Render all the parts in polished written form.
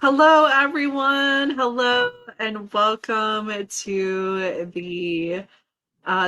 Hello, everyone. Hello, and welcome to the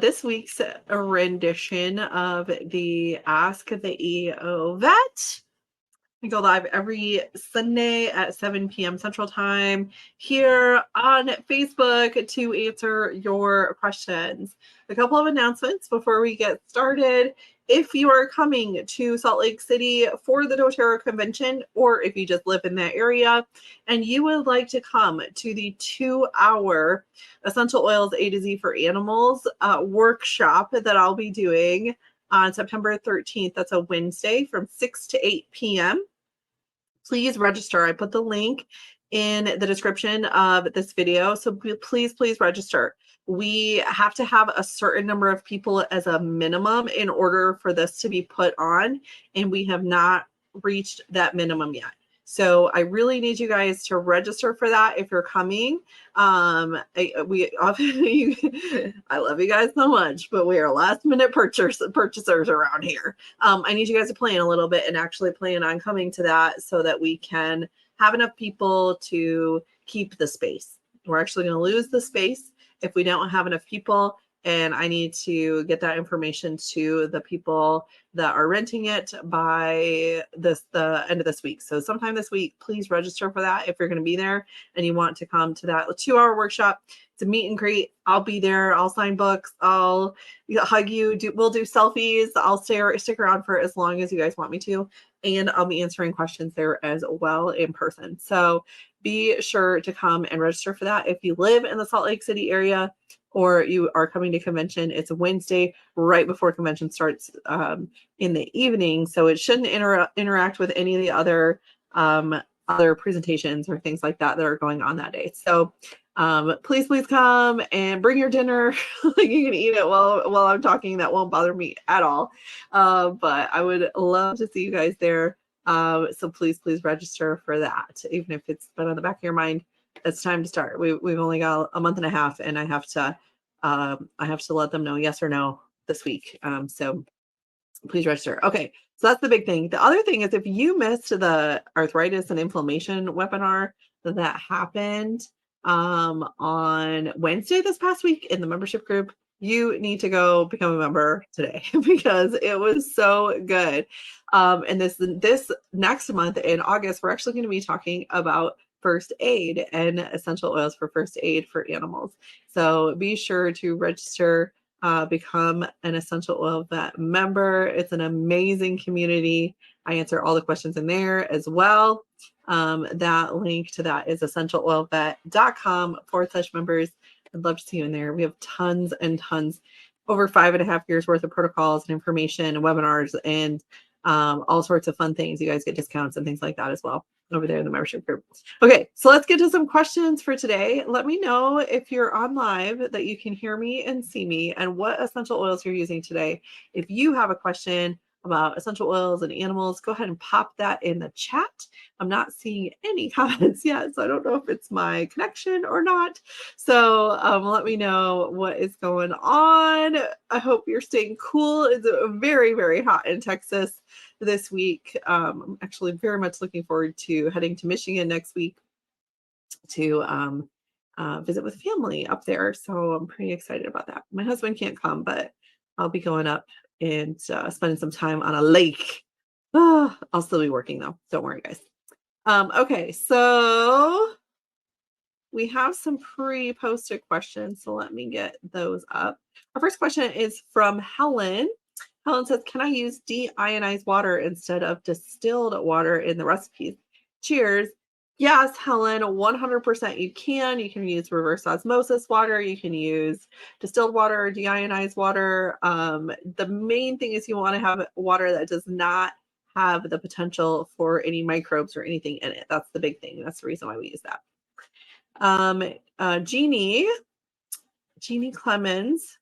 this week's rendition of the Ask the EO Vet. We go live every Sunday at 7 p.m. Central Time here on Facebook to answer your questions. A couple of announcements before we get started. If you are coming to Salt Lake City for the doTERRA convention, or if you just live in that area and you would like to come to the 2-hour Essential Oils A to Z for Animals workshop that I'll be doing on September 13th, that's a Wednesday from 6 to 8 p.m., please register. I put the link in the description of this video. So please register. We have to have a certain number of people as a minimum in order for this to be put on, and we have not reached that minimum yet. So I really need you guys to register for that if you're coming. I love you guys so much, but we are last minute purchasers around here. I need you guys to plan a little bit and actually plan on coming to that so that we can have enough people to keep the space. We're actually going to lose the space if we don't have enough people. And I need to get that information to the people that are renting it by the end of this week. So sometime this week, please register for that if you're going to be there and you want to come to that 2-hour workshop. It's a meet and greet. I'll be there. I'll sign books. I'll hug you. We'll do selfies. I'll stick around for as long as you guys want me to. And I'll be answering questions there as well in person. So be sure to come and register for that. If you live in the Salt Lake City area or you are coming to convention, it's a Wednesday right before convention starts in the evening. So it shouldn't interact with any of the other presentations or things like that are going on that day. So please come and bring your dinner. You can eat it while I'm talking. That won't bother me at all. But I would love to see you guys there. So please register for that. Even if it's been on the back of your mind, it's time to start. We've only got a month and a half, and I have to let them know yes or no this week. So please register. Okay, so that's the big thing. The other thing is if you missed the arthritis and inflammation webinar that happened on Wednesday this past week in the membership group, you need to go become a member today because it was so good. And this next month in August, we're actually going to be talking about first aid and essential oils for first aid for animals. So be sure to register, become an Essential Oil Vet member. It's an amazing community. I answer all the questions in there as well. That link to that is essentialoilvet.com/members. I'd love to see you in there. We have tons and tons, over 5.5 years worth of protocols and information and webinars and all sorts of fun things. You guys get discounts and things like that as well over there in the membership group. Okay, so let's get to some questions for today. Let me know if you're on live that you can hear me and see me and what essential oils you're using today. If you have a question about essential oils and animals, go ahead and pop that in the chat. I'm not seeing any comments yet, so I don't know if it's my connection or not. So let me know what is going on. I hope you're staying cool. It's very, very hot in Texas this week. I'm actually very much looking forward to heading to Michigan next week to visit with family up there. So I'm pretty excited about that. My husband can't come, but I'll be going up and spending some time on a lake. I'll still be working though. Don't worry, guys. Okay, so we have some pre-posted questions, so let me get those up. Our first question is from Helen. Helen says, can I use deionized water instead of distilled water in the recipes? Cheers. Yes, Helen, 100% you can. You can use reverse osmosis water. You can use distilled water, deionized water. The main thing is you want to have water that does not have the potential for any microbes or anything in it. That's the big thing. That's the reason why we use that. Jeannie Clemens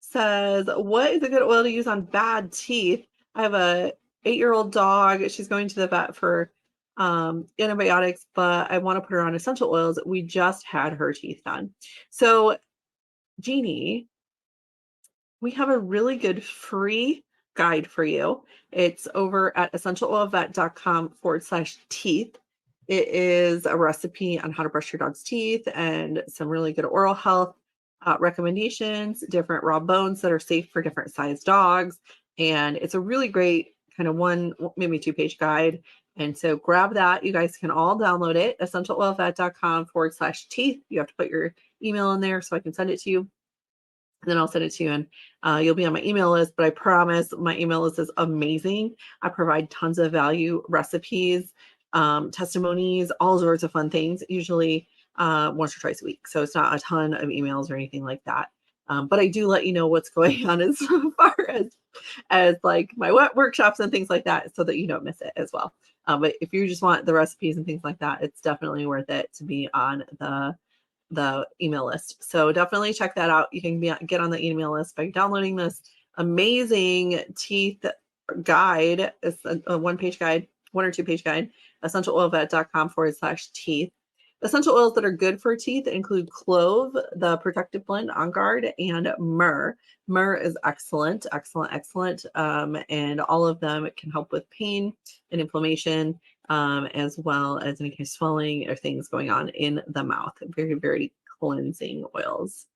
says, what is a good oil to use on bad teeth? I have a 8-year-old dog. She's going to the vet for antibiotics, but I want to put her on essential oils. We just had her teeth done. So Jeannie, we have a really good free guide for you. It's over at essentialoilvet.com/teeth. It is a recipe on how to brush your dog's teeth and some really good oral health recommendations, different raw bones that are safe for different sized dogs. And it's a really great kind of one, maybe 2-page guide. And so grab that. You guys can all download it, essentialoilvet.com/teeth. You have to put your email in there so I can send it to you. And then I'll send it to you, and you'll be on my email list. But I promise my email list is amazing. I provide tons of value, recipes, testimonies, all sorts of fun things, usually once or twice a week. So it's not a ton of emails or anything like that. But I do let you know what's going on as far as like my workshops and things like that, so that you don't miss it as well. But if you just want the recipes and things like that, it's definitely worth it to be on the email list. So definitely check that out. You can get on the email list by downloading this amazing teeth guide. It's a 1-page guide, 1 or 2-page guide, essentialoilvet.com/teeth. Essential oils that are good for teeth include clove, the protective blend On Guard, and myrrh. Myrrh is excellent, excellent, excellent. And all of them can help with pain and inflammation, as well as any kind of swelling or things going on in the mouth. Very, very cleansing oils.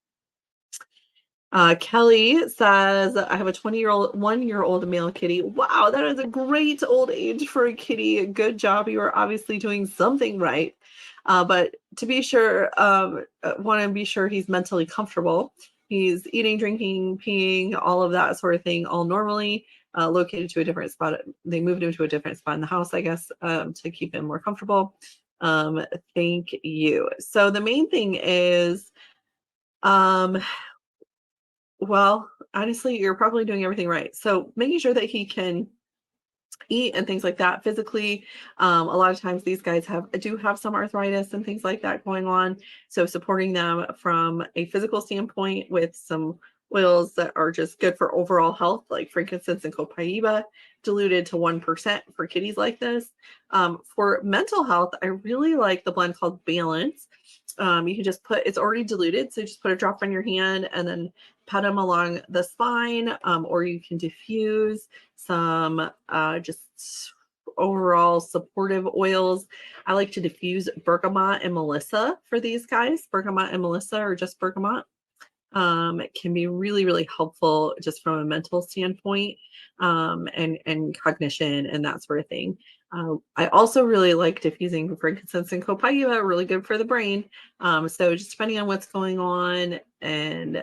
Kelly says, I have a 1-year-old male kitty. Wow, that is a great old age for a kitty. Good job. You are obviously doing something right. But to be sure, want to be sure he's mentally comfortable. He's eating, drinking, peeing, all of that sort of thing, all normally. Located to a different spot. They moved him to a different spot in the house, I guess, to keep him more comfortable. Thank you. So the main thing is, well, honestly, you're probably doing everything right. So making sure that he can eat and things like that physically. A lot of times these guys do have some arthritis and things like that going on. So supporting them from a physical standpoint with some oils that are just good for overall health, like frankincense and copaiba, diluted to 1% for kitties like this. For mental health, I really like the blend called Balance. You can just it's already diluted, so just put a drop on your hand and then pat them along the spine, or you can diffuse some just overall supportive oils. I like to diffuse bergamot and melissa for these guys. Bergamot and melissa, or just bergamot. It can be really, really helpful just from a mental standpoint, and cognition and that sort of thing. I also really like diffusing frankincense and copaiba, really good for the brain. So just depending on what's going on, and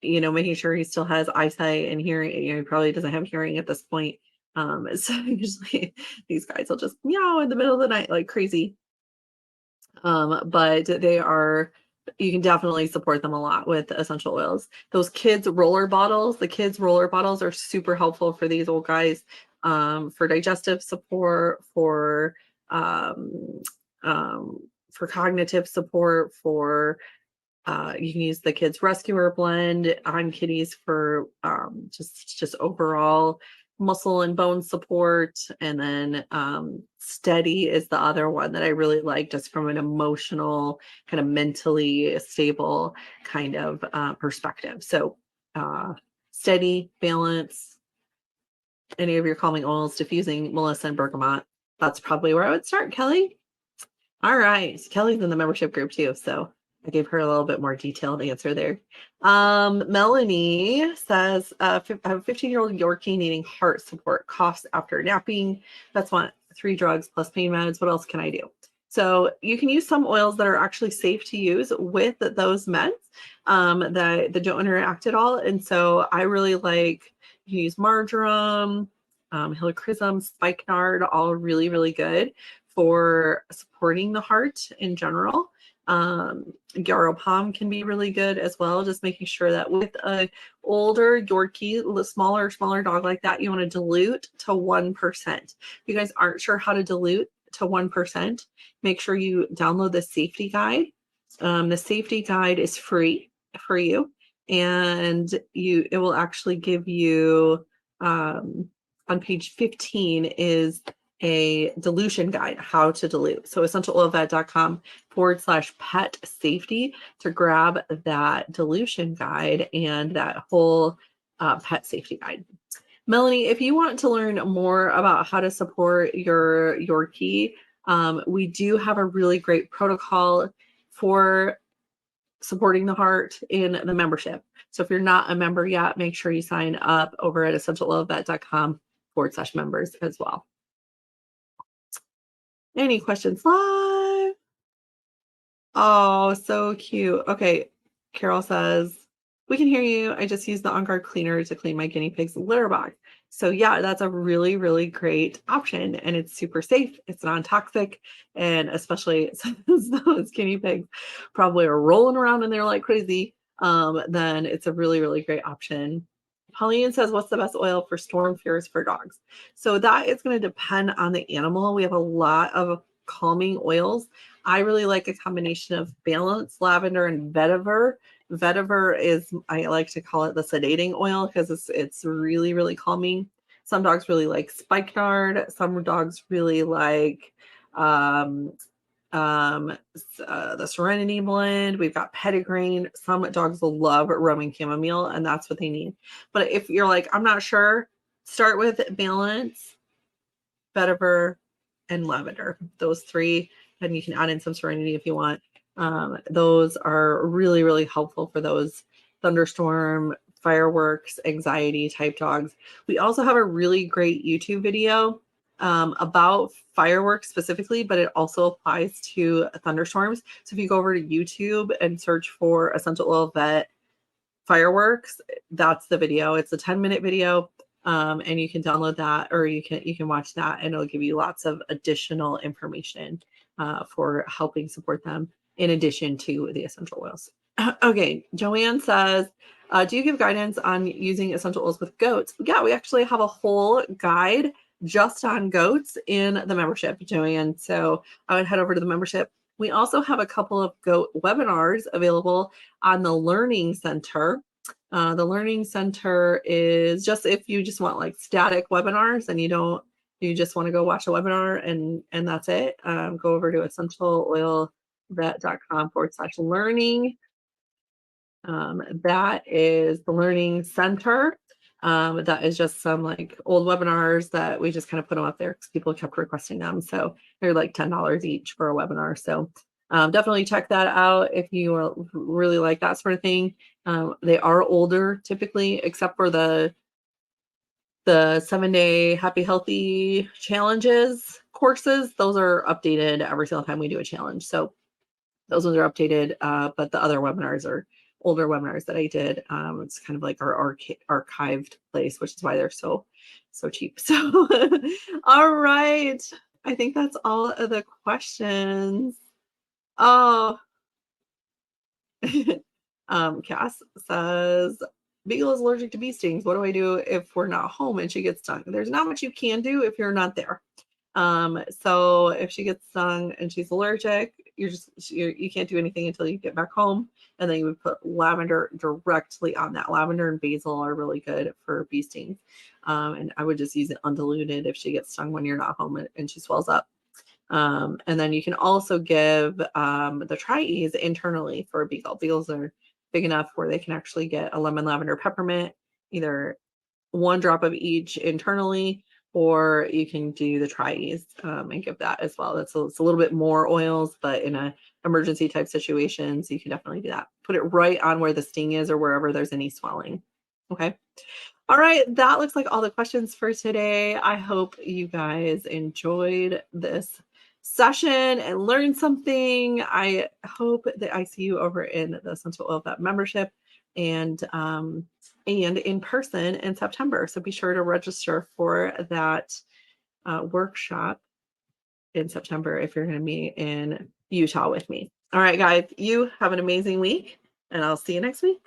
making sure he still has eyesight and hearing. He probably doesn't have hearing at this point. So usually these guys will just meow in the middle of the night like crazy. But you can definitely support them a lot with essential oils. Those the kids roller bottles are super helpful for these old guys, for digestive support, for cognitive support, you can use the kids rescuer blend on kitties for just overall muscle and bone support. And then steady is the other one that I really like, just from an emotional, kind of mentally stable kind of perspective. So steady, balance, any of your calming oils, diffusing melissa and bergamot. That's probably where I would start, Kelly. All right. Kelly's in the membership group too, so I gave her a little bit more detailed answer there. Melanie says, I have a 15-year-old Yorkie needing heart support, coughs after napping. That's 3 drugs plus pain meds. What else can I do? So you can use some oils that are actually safe to use with those meds, that don't interact at all. And so I really like, you can use marjoram, helichrysum, spikenard, all really, really good for supporting the heart in general. Yarrow palm can be really good as well, just making sure that with a older Yorkie, smaller dog like that, you want to dilute to 1%. If you guys aren't sure how to dilute to 1%, make sure you download the safety guide. The safety guide is free for you, and it will actually give you, on page 15 is a dilution guide, how to dilute. So essentialoilvet.com/pet safety to grab that dilution guide and that whole pet safety guide. Melanie, if you want to learn more about how to support your Yorkie, we do have a really great protocol for supporting the heart in the membership. So if you're not a member yet, make sure you sign up over at essentiallovevet.com/members as well. Any questions live? Oh, so cute. Okay. Carol says, we can hear you. I just used the On Guard cleaner to clean my guinea pig's litter box. So yeah, that's a really, really great option. And it's super safe. It's non-toxic. And especially since those guinea pigs probably are rolling around in there like crazy, then it's a really, really great option. Pauline says, what's the best oil for storm fears for dogs? So that is going to depend on the animal. We have a lot of calming oils. I really like a combination of balance, lavender, and vetiver. Vetiver is, I like to call it the sedating oil because it's really, really calming. Some dogs really like spikenard. Some dogs really like um, the Serenity blend. We've got petitgrain. Some dogs love Roman chamomile, and that's what they need. But if you're like, I'm not sure, start with balance, vetiver, and lavender. Those three, and you can add in some Serenity if you want. Those are really, really helpful for those thunderstorm, fireworks, anxiety type dogs. We also have a really great YouTube video about fireworks specifically, but it also applies to thunderstorms. So if you go over to YouTube and search for Essential Oil Vet fireworks, that's the video. It's a 10-minute video. And you can download that, or you can watch that, and it'll give you lots of additional information for helping support them in addition to the essential oils. Okay, Joanne says, do you give guidance on using essential oils with goats? Yeah, we actually have a whole guide just on goats in the membership, Joanne. So I would head over to the membership. We also have a couple of goat webinars available on the Learning Center. The Learning Center is just if you just want like static webinars and you just want to go watch a webinar and that's it. Go over to essentialoilvet.com/learning. That is the Learning Center. That is just some like old webinars that we just kind of put them up there because people kept requesting them. So they're like $10 each for a webinar. So definitely check that out if you really like that sort of thing. They are older typically, except for the 7-day happy healthy challenges courses. Those are updated every single time we do a challenge. So those ones are updated, but the other webinars are older webinars that I did. It's kind of like our archived place, which is why they're so cheap. So all right, I think that's all of the questions. Oh, Cass says, Beagle is allergic to bee stings. What do I do if we're not home and she gets stung? There's not much you can do if you're not there. So if she gets stung and she's allergic, you can't do anything until you get back home. And then you would put lavender directly on that. Lavender and basil are really good for bee stings. And I would just use it undiluted if she gets stung when you're not home and she swells up. And then you can also give the Tri-Ease internally for a beagle. Beagles are big enough where they can actually get a lemon, lavender, peppermint, either 1 drop of each internally, or you can do the Tri-Ease and give that as well. It's a little bit more oils, but in a emergency type situations, you can definitely do that. Put it right on where the sting is or wherever there's any swelling. Okay. All right, that looks like all the questions for today. I hope you guys enjoyed this session and learned something. I hope that I see you over in the Essential Oil Vet membership and in person in September. So be sure to register for that workshop in September if you're going to be in Utah with me. All right, guys, you have an amazing week, and I'll see you next week.